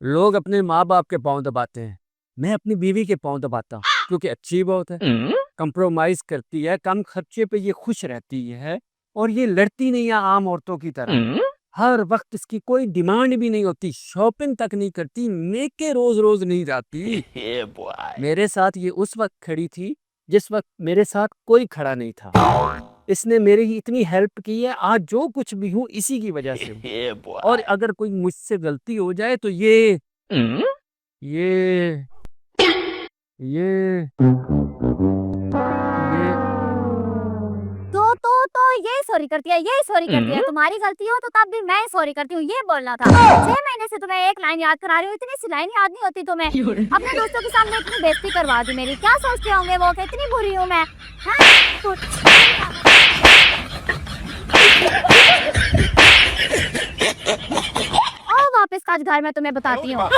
लोग अपने माँ बाप के पाँव दबाते हैं, मैं अपनी बीवी के पाँव दबाता हूँ क्योंकि अच्छी बहुत है, कंप्रोमाइज करती है, कम खर्चे पे ये खुश रहती है और ये लड़ती नहीं है आम औरतों की तरह। हर वक्त इसकी कोई डिमांड भी नहीं होती, शॉपिंग तक नहीं करती, मेके रोज रोज नहीं जाती। मेरे साथ ये उस वक्त खड़ी थी जिस वक्त मेरे साथ कोई खड़ा नहीं था। इसने मेरी इतनी हेल्प की है, आज जो कुछ भी हूँ इसी की वजह से हूँ। और अगर कोई मुझसे गलती हो जाए तो ये ये ये ये तो ये सॉरी करती है, ये सॉरी करती है। तुम्हारी गलती हो तो तब भी मैं सॉरी करती हूँ, ये बोलना था। 6 महीने से तुम्हें एक लाइन याद करा रही हूँ, इतनी सी लाइन याद नहीं होती तुम्हें। अपने दोस्तों के सामने इतनी बेइज्जती करवा दी मेरी, क्या सोचते होंगे वो कि इतनी बुरी हूँ मैं? आओ वापस आज घर में तुम्हें बताती हूँ।